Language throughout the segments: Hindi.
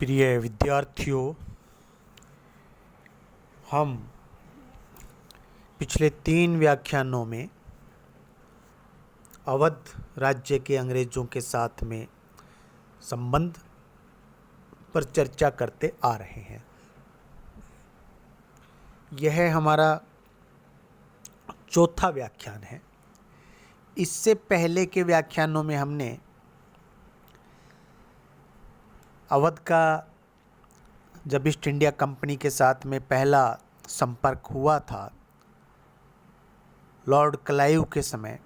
प्रिय विद्यार्थियों, हम पिछले 3 व्याख्यानों में अवध राज्य के अंग्रेज़ों के साथ में संबंध पर चर्चा करते आ रहे हैं। यह हमारा चौथा व्याख्यान है। इससे पहले के व्याख्यानों में हमने अवध का जब ईस्ट इंडिया कंपनी के साथ में पहला संपर्क हुआ था लॉर्ड क्लाइव के समय,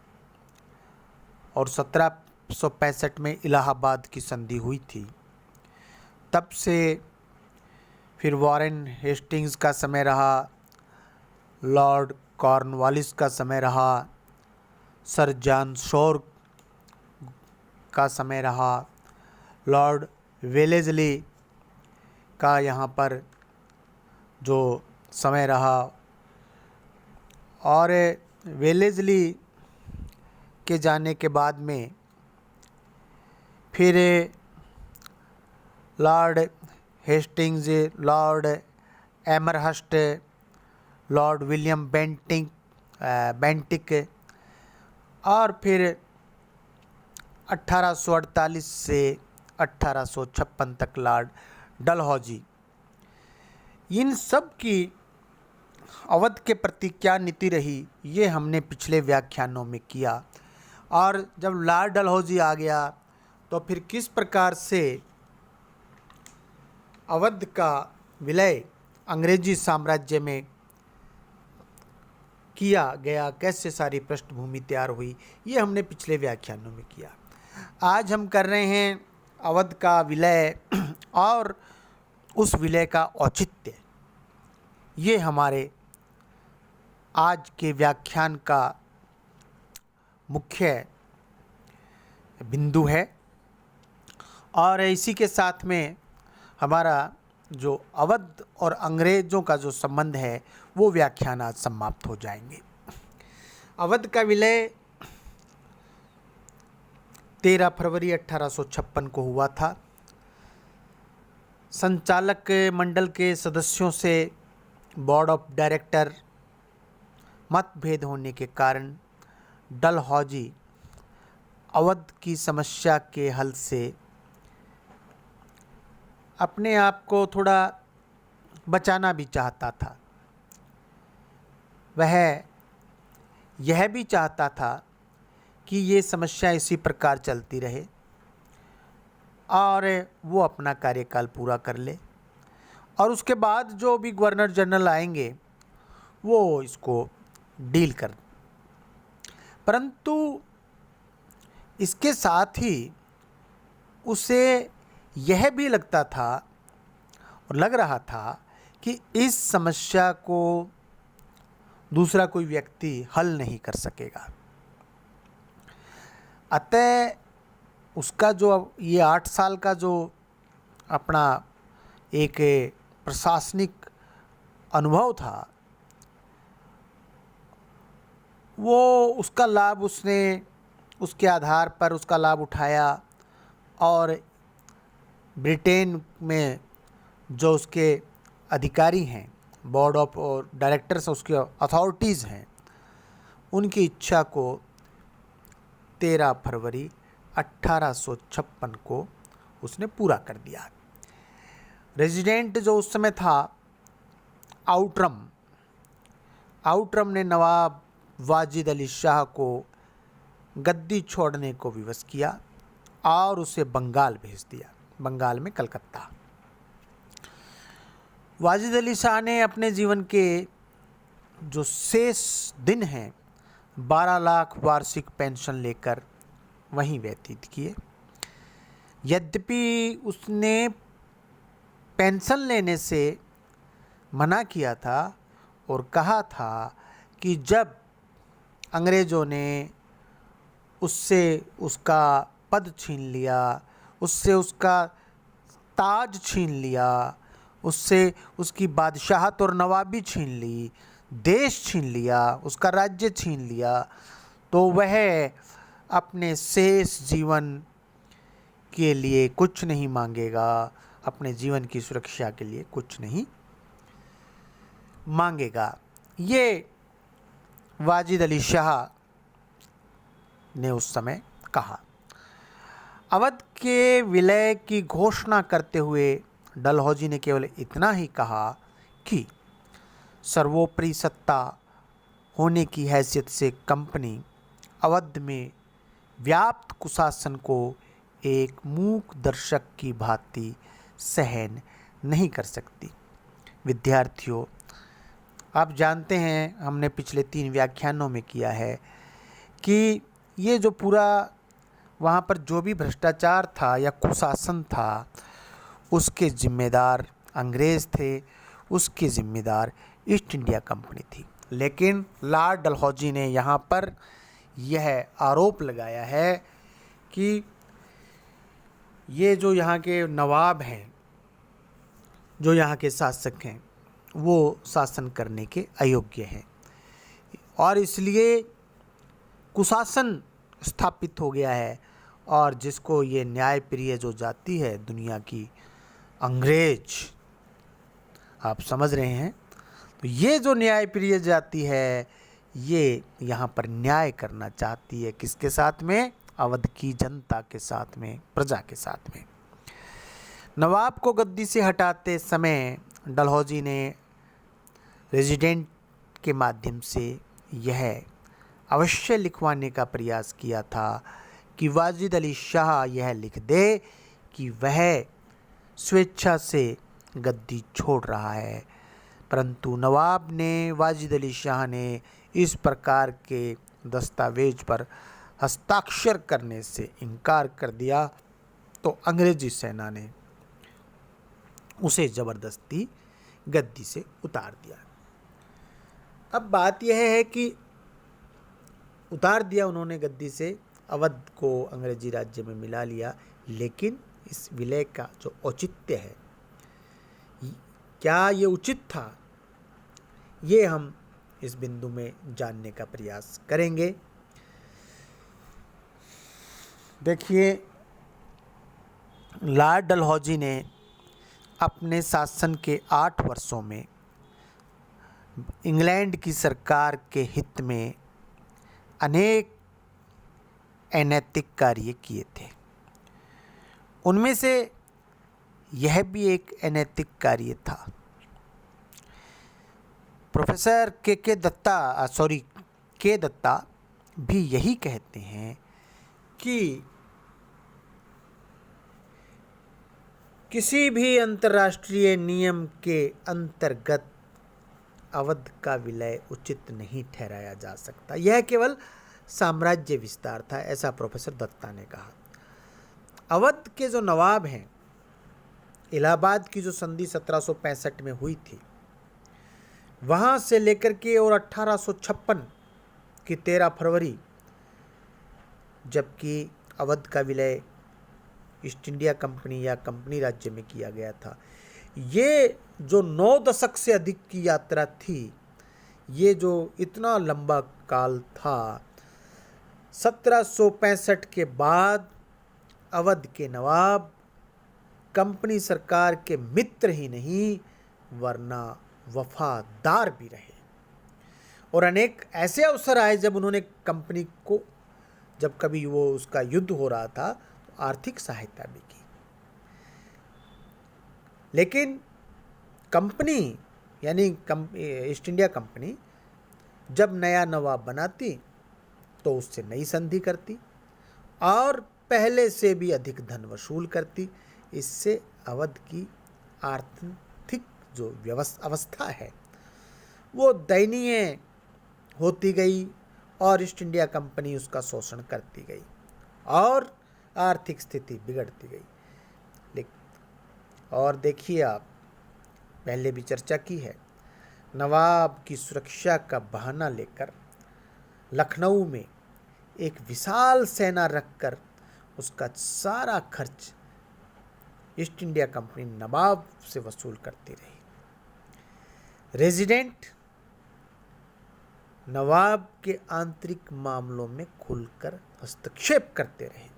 और 1765 में इलाहाबाद की संधि हुई थी, तब से फिर वॉरेन हेस्टिंग्स का समय रहा, लॉर्ड कॉर्नवालिस का समय रहा, सर जॉन शोर का समय रहा, लॉर्ड वेलेस्ली का यहाँ पर जो समय रहा, और वेलेस्ली के जाने के बाद में फिर Lord Hastings, Lord Amherst, Lord William Bentinck और फिर 1848 से 1856 तक लॉर्ड डलहौजी। इन सब की अवध के प्रति क्या नीति रही, ये हमने पिछले व्याख्यानों में किया। और जब लॉर्ड डलहौजी आ गया तो फिर किस प्रकार से अवध का विलय अंग्रेजी साम्राज्य में किया गया, कैसे सारी पृष्ठभूमि तैयार हुई, ये हमने पिछले व्याख्यानों में किया। आज हम कर रहे हैं अवध का विलय और उस विलय का औचित्य। ये हमारे आज के व्याख्यान का मुख्य बिंदु है, और इसी के साथ में हमारा जो अवध और अंग्रेज़ों का जो संबंध है वो व्याख्यान आज समाप्त हो जाएंगे। अवध का विलय 13 फरवरी 1856 को हुआ था। संचालक मंडल के सदस्यों से बोर्ड ऑफ डायरेक्टर मतभेद होने के कारण डलहौजी अवध की समस्या के हल से अपने आप को थोड़ा बचाना भी चाहता था। वह यह भी चाहता था कि ये समस्या इसी प्रकार चलती रहे और वो अपना कार्यकाल पूरा कर ले, और उसके बाद जो भी गवर्नर जनरल आएंगे वो इसको डील कर। परंतु इसके साथ ही उसे यह भी लगता था और लग रहा था कि इस समस्या को दूसरा कोई व्यक्ति हल नहीं कर सकेगा। अतः उसका जो ये 8 साल का जो अपना एक प्रशासनिक अनुभव था, वो उसका लाभ उसने उसके आधार पर उसका लाभ उठाया, और ब्रिटेन में जो उसके अधिकारी हैं, बोर्ड ऑफ और डायरेक्टर्स, उसके अथॉरिटीज़ हैं, उनकी इच्छा को 13 फरवरी 1856 को उसने पूरा कर दिया। रेजिडेंट जो उस समय था आउटरम ने नवाब वाजिद अली शाह को गद्दी छोड़ने को विवश किया और उसे बंगाल भेज दिया, बंगाल में कलकत्ता। वाजिद अली शाह ने अपने जीवन के जो शेष दिन हैं 12 लाख वार्षिक पेंशन लेकर वहीं व्यतीत किए। यद्यपि उसने पेंशन लेने से मना किया था और कहा था कि जब अंग्रेज़ों ने उससे उसका पद छीन लिया, उससे उसका ताज छीन लिया, उससे उसकी बादशाहत और नवाबी छीन ली, देश छीन लिया, उसका राज्य छीन लिया, तो वह अपने शेष जीवन के लिए कुछ नहीं मांगेगा, अपने जीवन की सुरक्षा के लिए कुछ नहीं मांगेगा। ये वाजिद अली शाह ने उस समय कहा। अवध के विलय की घोषणा करते हुए डलहौजी ने केवल इतना ही कहा कि सर्वोपरि सत्ता होने की हैसियत से कंपनी अवध में व्याप्त कुशासन को एक मूक दर्शक की भांति सहन नहीं कर सकती। विद्यार्थियों, आप जानते हैं, हमने पिछले 3 व्याख्यानों में किया है कि ये जो पूरा वहाँ पर जो भी भ्रष्टाचार था या कुशासन था, उसके जिम्मेदार अंग्रेज़ थे, उसके जिम्मेदार ईस्ट इंडिया कंपनी थी। लेकिन लॉर्ड डलहौजी ने यहाँ पर यह आरोप लगाया है कि ये जो यहाँ के नवाब हैं, जो यहाँ के शासक हैं, वो शासन करने के अयोग्य हैं और इसलिए कुशासन स्थापित हो गया है। और जिसको ये न्यायप्रिय जो जाति है दुनिया की, अंग्रेज, आप समझ रहे हैं, तो ये जो न्यायप्रिय जाति है ये यहाँ पर न्याय करना चाहती है। किसके साथ में? अवध की जनता के साथ में, प्रजा के साथ में। नवाब को गद्दी से हटाते समय डलहौजी ने रेजिडेंट के माध्यम से यह अवश्य लिखवाने का प्रयास किया था कि वाजिद अली शाह यह लिख दे कि वह स्वेच्छा से गद्दी छोड़ रहा है। परंतु नवाब ने, वाजिद अली शाह ने इस प्रकार के दस्तावेज पर हस्ताक्षर करने से इनकार कर दिया, तो अंग्रेजी सेना ने उसे ज़बरदस्ती गद्दी से उतार दिया। अब बात यह है कि उतार दिया उन्होंने गद्दी से, अवध को अंग्रेजी राज्य में मिला लिया, लेकिन इस विलय का जो औचित्य है, क्या ये उचित था, ये हम इस बिंदु में जानने का प्रयास करेंगे। देखिए, लॉर्ड डलहौजी ने अपने शासन के 8 वर्षों में इंग्लैंड की सरकार के हित में अनेक अनैतिक कार्य किए थे। उनमें से यह भी एक अनैतिक कार्य था। प्रोफेसर के दत्ता भी यही कहते हैं कि किसी भी अंतर्राष्ट्रीय नियम के अंतर्गत अवध का विलय उचित नहीं ठहराया जा सकता। यह केवल साम्राज्य विस्तार था, ऐसा प्रोफेसर दत्ता ने कहा। अवध के जो नवाब हैं, इलाहाबाद की जो संधि 1765 में हुई थी, वहाँ से लेकर के और 1856 की 13 फरवरी, जबकि अवध का विलय ईस्ट इंडिया कंपनी या कंपनी राज्य में किया गया था, ये जो 9 दशक से अधिक की यात्रा थी, ये जो इतना लंबा काल था, 1765 के बाद अवध के नवाब कंपनी सरकार के मित्र ही नहीं वरना वफादार भी रहे। और अनेक ऐसे अवसर आए जब उन्होंने कंपनी को, जब कभी वो उसका युद्ध हो रहा था, तो आर्थिक सहायता भी की। लेकिन कंपनी यानी ईस्ट इंडिया कंपनी जब नया नवाब बनाती तो उससे नई संधि करती और पहले से भी अधिक धन वसूल करती। इससे अवध की आर्थिक जो अवस्था है वो दयनीय होती गई और ईस्ट इंडिया कंपनी उसका शोषण करती गई और आर्थिक स्थिति बिगड़ती गई। और देखिए, आप पहले भी चर्चा की है, नवाब की सुरक्षा का बहाना लेकर लखनऊ में एक विशाल सेना रखकर उसका सारा खर्च ईस्ट इंडिया कंपनी नवाब से वसूल करती रही। रेजिडेंट नवाब के आंतरिक मामलों में खुलकर हस्तक्षेप करते रहे।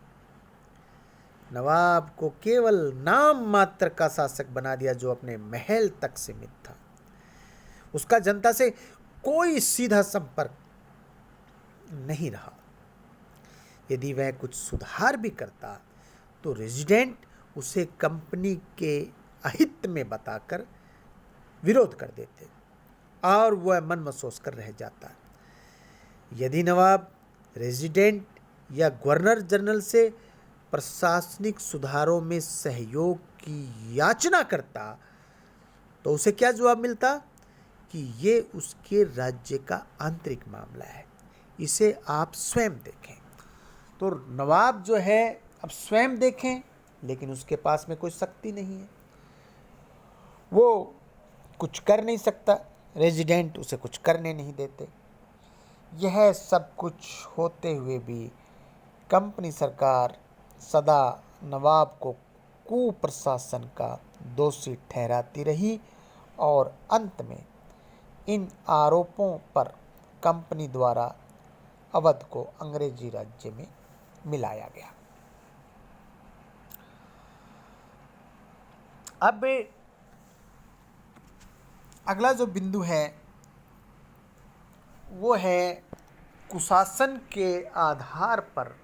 नवाब को केवल नाम मात्र का शासक बना दिया, जो अपने महल तक सीमित था। उसका जनता से कोई सीधा संपर्क नहीं रहा। यदि वह कुछ सुधार भी करता तो रेजिडेंट उसे कंपनी के अहित में बताकर विरोध कर देते और वह मन महसूस कर रह जाता। यदि नवाब रेजिडेंट या गवर्नर जनरल से प्रशासनिक सुधारों में सहयोग की याचना करता तो उसे क्या जवाब मिलता कि ये उसके राज्य का आंतरिक मामला है, इसे आप स्वयं देखें। तो नवाब जो है अब स्वयं देखें, लेकिन उसके पास में कोई शक्ति नहीं है, वो कुछ कर नहीं सकता, रेजिडेंट उसे कुछ करने नहीं देते। यह सब कुछ होते हुए भी कंपनी सरकार सदा नवाब को कुप्रशासन का दोषी ठहराती रही और अंत में इन आरोपों पर कंपनी द्वारा अवध को अंग्रेजी राज्य में मिलाया गया। अब अगला जो बिंदु है वो है कुशासन के आधार पर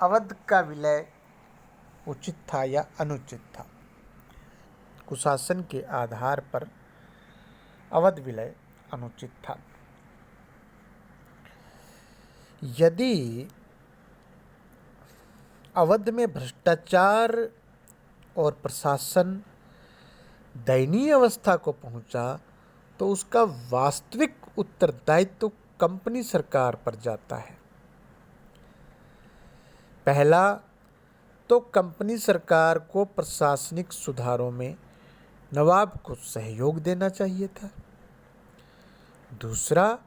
अवध का विलय उचित था या अनुचित था। कुशासन के आधार पर अवध विलय अनुचित था। यदि अवध में भ्रष्टाचार और प्रशासन दयनीय अवस्था को पहुंचा तो उसका वास्तविक उत्तरदायित्व कंपनी सरकार पर जाता है। पहला तो कंपनी सरकार को प्रशासनिक सुधारों में नवाब को सहयोग देना चाहिए था। दूसरा,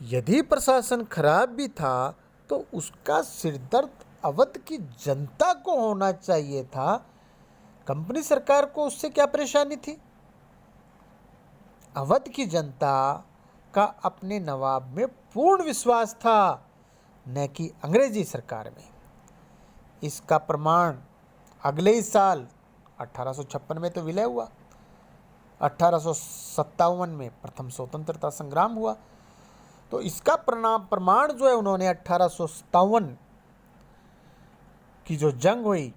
यदि प्रशासन खराब भी था तो उसका सिरदर्द अवध की जनता को होना चाहिए था। कंपनी सरकार को उससे क्या परेशानी थी? अवध की जनता का अपने नवाब में पूर्ण विश्वास था, न कि अंग्रेजी सरकार में। इसका प्रमाण अगले ही साल 1856 में तो विलय हुआ, 1857 में प्रथम स्वतंत्रता संग्राम हुआ। तो इसका प्रमाण जो है उन्होंने 1857 की जो जंग हुई,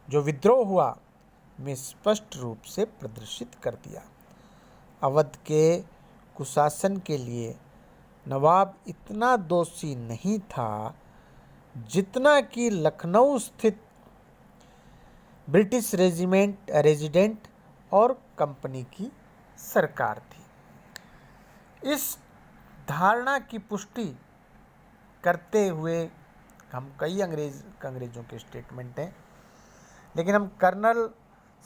जो विद्रोह हुआ, में स्पष्ट रूप से प्रदर्शित कर दिया। अवध के कुशासन के लिए नवाब इतना दोषी नहीं था जितना कि लखनऊ स्थित ब्रिटिश रेजिडेंट और कंपनी की सरकार थी। इस धारणा की पुष्टि करते हुए हम कई अंग्रेजों के स्टेटमेंट हैं, लेकिन हम कर्नल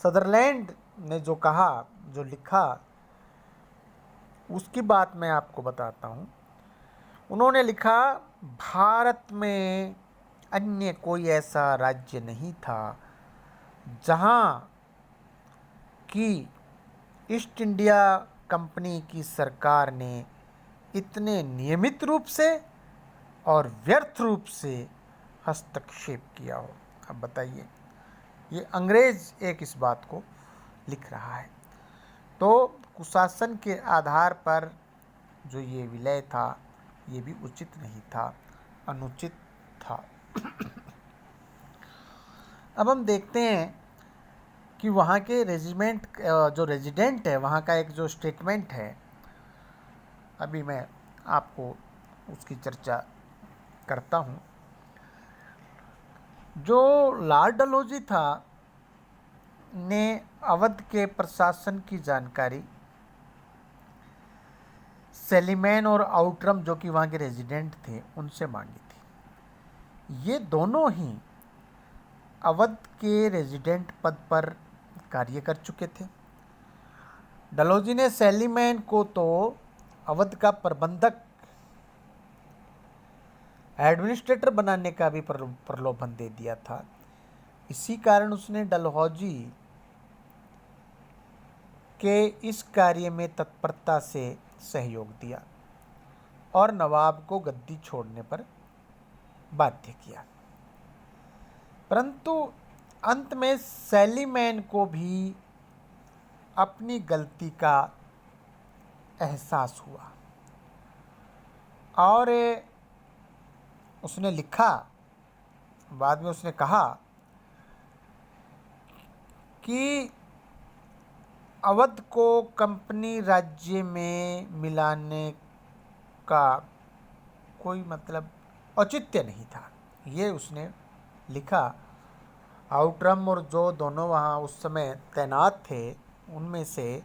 सदरलैंड ने जो कहा, जो लिखा, उसकी बात मैं आपको बताता हूँ। उन्होंने लिखा, भारत में अन्य कोई ऐसा राज्य नहीं था जहाँ की ईस्ट इंडिया कंपनी की सरकार ने इतने नियमित रूप से और व्यर्थ रूप से हस्तक्षेप किया हो। अब बताइए, ये अंग्रेज एक इस बात को लिख रहा है। तो कुशासन के आधार पर जो ये विलय था ये भी उचित नहीं था, अनुचित था। अब हम देखते हैं कि वहाँ के जो रेजिडेंट है वहाँ का एक जो स्टेटमेंट है, अभी मैं आपको उसकी चर्चा करता हूँ। जो लॉर्ड डलहौजी था ने अवध के प्रशासन की जानकारी सेलीमैन और आउटरम, जो कि वहाँ के रेजिडेंट थे, उनसे मांगी थी। ये दोनों ही अवध के रेजिडेंट पद पर कार्य कर चुके थे। डलहौजी ने सेलीमैन को तो अवध का प्रबंधक, एडमिनिस्ट्रेटर बनाने का भी प्रलोभन दे दिया था। इसी कारण उसने डलहौजी के इस कार्य में तत्परता से सहयोग दिया और नवाब को गद्दी छोड़ने पर बाध्य किया। परंतु अंत में सैलीमैन को भी अपनी गलती का एहसास हुआ और उसने लिखा, बाद में उसने कहा कि अवध को कंपनी राज्य में मिलाने का कोई मतलब औचित्य नहीं था। ये उसने लिखा। आउटरम और जो दोनों वहाँ उस समय तैनात थे, उनमें से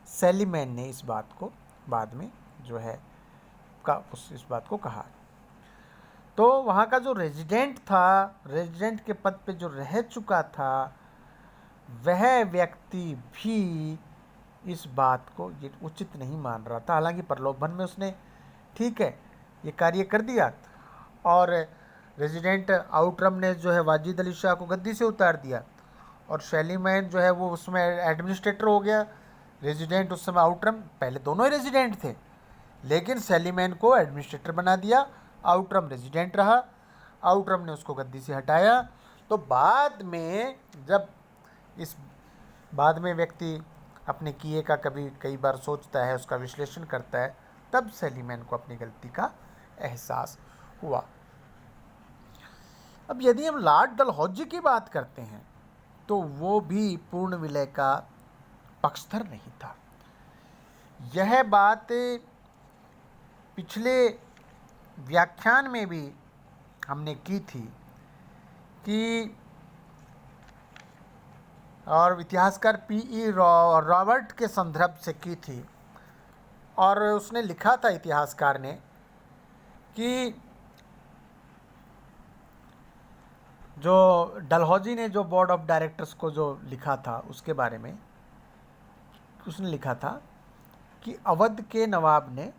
सैलीमैन ने इस बात को बाद में जो है इस बात को कहा। तो वहाँ का जो रेजिडेंट था, रेजिडेंट के पद पे जो रह चुका था, वह व्यक्ति भी इस बात को ये उचित नहीं मान रहा था। हालांकि प्रलोभन में उसने ठीक है ये कार्य कर दिया और रेजिडेंट आउटरम ने जो है वाजिद अली शाह को गद्दी से उतार दिया और सैलीमैन जो है वो उसमें एडमिनिस्ट्रेटर हो गया। रेजिडेंट उस समय आउटरम, पहले दोनों ही रेजिडेंट थे, लेकिन सैलीमैन को एडमिनिस्ट्रेटर बना दिया, आउटरम रेजिडेंट रहा। आउटरम ने उसको गद्दी से हटाया। तो बाद में जब इस बाद में व्यक्ति अपने किए का कई बार सोचता है, उसका विश्लेषण करता है, तब सैलीमैन को अपनी गलती का एहसास हुआ। अब यदि हम लॉर्ड डलहौजी की बात करते हैं तो वो भी पूर्ण विलय का पक्षधर नहीं था। यह बात पिछले व्याख्यान में भी हमने की थी कि और इतिहासकार पी.ई. रॉबर्ट के संदर्भ से की थी और उसने लिखा था इतिहासकार ने कि जो डलहौजी ने जो बोर्ड ऑफ डायरेक्टर्स को जो लिखा था उसके बारे में उसने लिखा था कि अवध के नवाब ने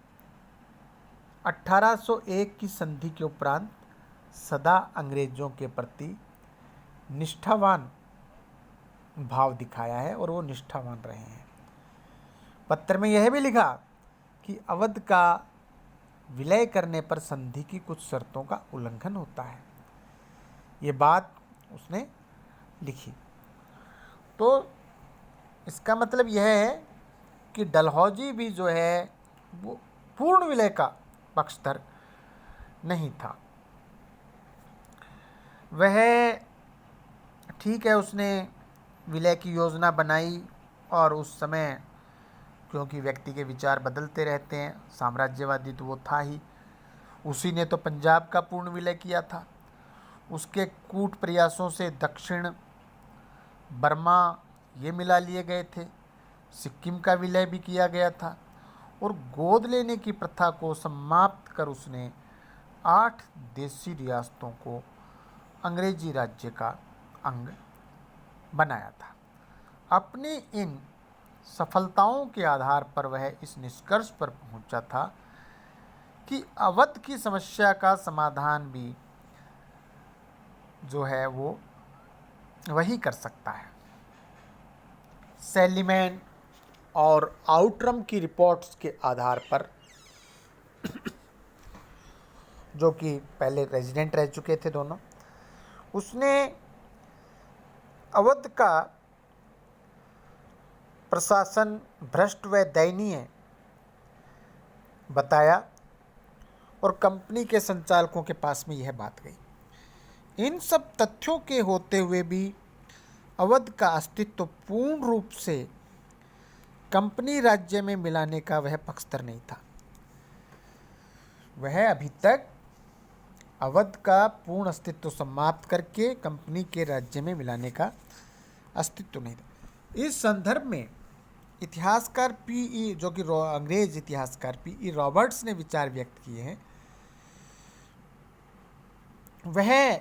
1801 की संधि के उपरांत सदा अंग्रेजों के प्रति निष्ठावान भाव दिखाया है और वो निष्ठावान रहे हैं। पत्र में यह भी लिखा कि अवध का विलय करने पर संधि की कुछ शर्तों का उल्लंघन होता है। ये बात उसने लिखी। तो इसका मतलब यह है कि डलहौजी भी जो है वो पूर्ण विलय का पक्षधर नहीं था। वह ठीक है, उसने विलय की योजना बनाई और उस समय क्योंकि व्यक्ति के विचार बदलते रहते हैं, साम्राज्यवादी तो वो था ही, उसी ने तो पंजाब का पूर्ण विलय किया था। उसके कूट प्रयासों से दक्षिण बर्मा ये मिला लिए गए थे, सिक्किम का विलय भी किया गया था और गोद लेने की प्रथा को समाप्त कर उसने 8 देसी रियासतों को अंग्रेजी राज्य का अंग बनाया था। अपनी इन सफलताओं के आधार पर वह इस निष्कर्ष पर पहुंचा था कि अवध की समस्या का समाधान भी जो है वो वही कर सकता है। सैलीमैन और आउटरम की रिपोर्ट्स के आधार पर, जो कि पहले रेजिडेंट रह चुके थे दोनों, उसने अवध का प्रशासन भ्रष्ट व दयनीय बताया और कंपनी के संचालकों के पास में यह बात गई। इन सब तथ्यों के होते हुए भी अवध का अस्तित्व पूर्ण रूप से कंपनी राज्य में मिलाने का वह पक्षधर नहीं था। वह अभी तक अवध का पूर्ण अस्तित्व समाप्त करके कंपनी के राज्य में मिलाने का अस्तित्व नहीं था। इस संदर्भ में इतिहासकार पी.ई. जो कि अंग्रेज इतिहासकार पी.ई. रॉबर्ट्स ने विचार व्यक्त किए हैं। वह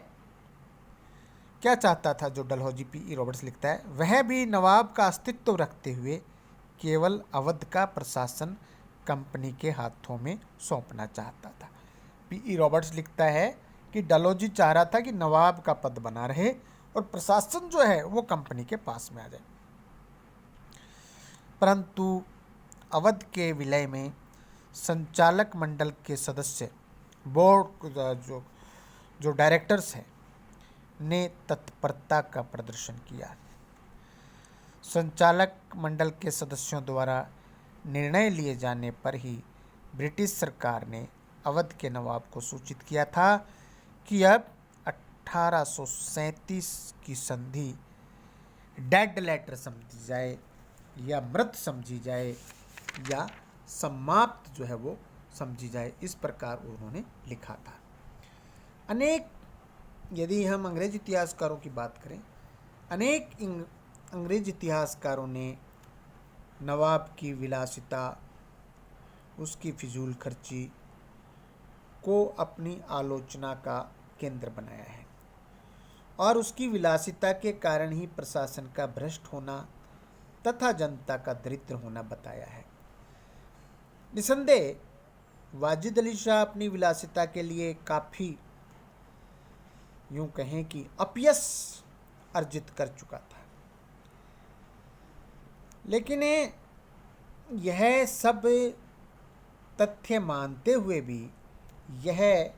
क्या चाहता था, जो डलहौजी पी.ई. रॉबर्ट्स लिखता है, वह भी नवाब का अस्तित्व रखते हुए केवल अवध का प्रशासन कंपनी के हाथों में सौंपना चाहता था। पी.ई. रॉबर्ट्स लिखता है कि डलहौजी चाह रहा था कि नवाब का पद बना रहे और प्रशासन जो है वो कंपनी के पास में आ जाए। परंतु अवध के विलय में संचालक मंडल के सदस्य, बोर्ड जो डायरेक्टर्स हैं, ने तत्परता का प्रदर्शन किया। संचालक मंडल के सदस्यों द्वारा निर्णय लिए जाने पर ही ब्रिटिश सरकार ने अवध के नवाब को सूचित किया था कि अब 1837 की संधि डेड लेटर समझी जाए या मृत समझी जाए या समाप्त जो है वो समझी जाए, इस प्रकार उन्होंने लिखा था। अनेक, यदि हम अंग्रेज इतिहासकारों की बात करें, अनेक अंग्रेज इतिहासकारों ने नवाब की विलासिता, उसकी फिजूल खर्ची को अपनी आलोचना का केंद्र बनाया है और उसकी विलासिता के कारण ही प्रशासन का भ्रष्ट होना तथा जनता का दरिद्र होना बताया है। निसंदेह वाजिद अली शाह अपनी विलासिता के लिए काफ़ी, यूं कहें कि अपयश अर्जित कर चुका था, लेकिन यह सब तथ्य मानते हुए भी यह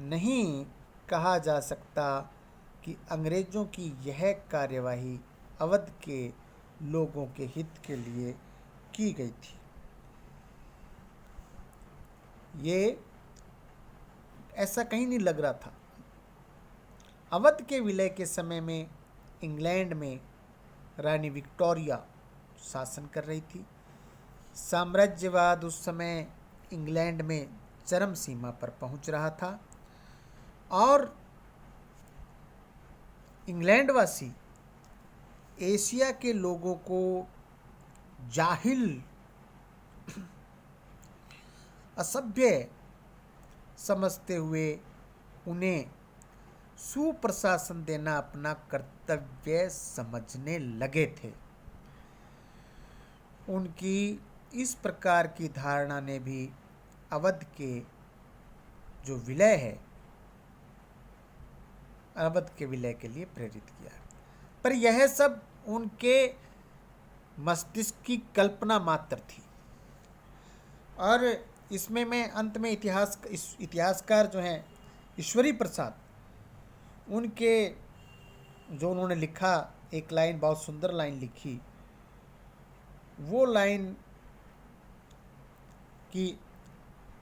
नहीं कहा जा सकता कि अंग्रेज़ों की यह कार्यवाही अवध के लोगों के हित के लिए की गई थी। ये ऐसा कहीं नहीं लग रहा था। अवध के विलय के समय में इंग्लैंड में रानी विक्टोरिया शासन कर रही थी। साम्राज्यवाद उस समय इंग्लैंड में चरम सीमा पर पहुंच रहा था और इंग्लैंडवासी एशिया के लोगों को जाहिल, असभ्य समझते हुए उन्हें सुप्रशासन देना अपना कर्तव्य समझने लगे थे। उनकी इस प्रकार की धारणा ने भी अवध के जो विलय है, अवध के विलय के लिए प्रेरित किया। पर यह सब उनके मस्तिष्क की कल्पना मात्र थी। और इसमें मैं अंत में इतिहासकार जो हैं ईश्वरी प्रसाद, उनके जो उन्होंने लिखा, एक लाइन, बहुत सुंदर लाइन लिखी, वो लाइन कि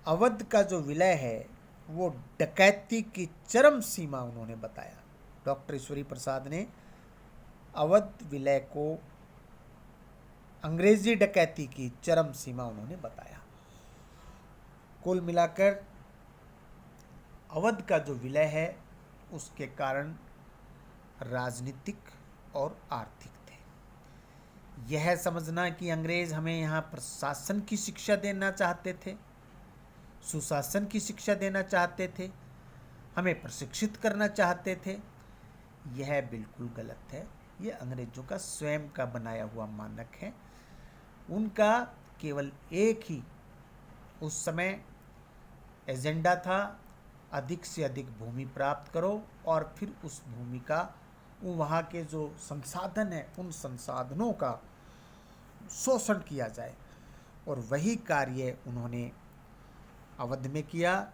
अवध का जो विलय है वो डकैती की चरम सीमा उन्होंने बताया। डॉक्टर ईश्वरी प्रसाद ने अवध विलय को अंग्रेजी डकैती की चरम सीमा उन्होंने बताया। कुल मिलाकर अवध का जो विलय है उसके कारण राजनीतिक और आर्थिक थे। यह समझना कि अंग्रेज हमें यहाँ प्रशासन की शिक्षा देना चाहते थे, सुशासन की शिक्षा देना चाहते थे, हमें प्रशिक्षित करना चाहते थे, यह बिल्कुल गलत है। यह अंग्रेजों का स्वयं का बनाया हुआ मानक है। उनका केवल एक ही उस समय एजेंडा था, अधिक से अधिक भूमि प्राप्त करो और फिर उस भूमि का, वहाँ के जो संसाधन है उन संसाधनों का शोषण किया जाए, और वही कार्य उन्होंने अवध में किया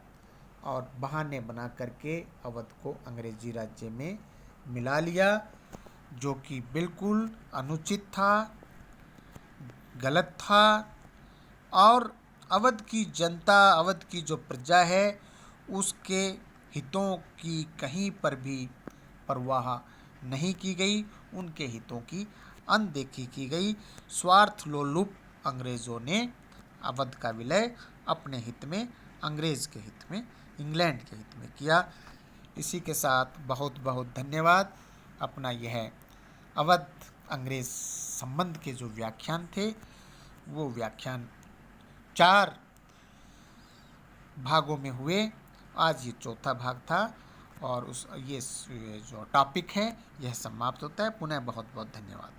और बहाने बना करके अवध को अंग्रेजी राज्य में मिला लिया, जो कि बिल्कुल अनुचित था, गलत था। और अवध की जनता, अवध की जो प्रजा है, उसके हितों की कहीं पर भी परवाह नहीं की गई, उनके हितों की अनदेखी की गई। स्वार्थ लोलुप अंग्रेज़ों ने अवध का विलय अपने हित में, अंग्रेज़ के हित में, इंग्लैंड के हित में किया। इसी के साथ बहुत बहुत धन्यवाद। अपना यह अवध अंग्रेज़ संबंध के जो व्याख्यान थे, वो व्याख्यान 4 भागों में हुए। आज ये चौथा भाग था और ये जो टॉपिक है यह समाप्त होता है। पुनः बहुत बहुत धन्यवाद।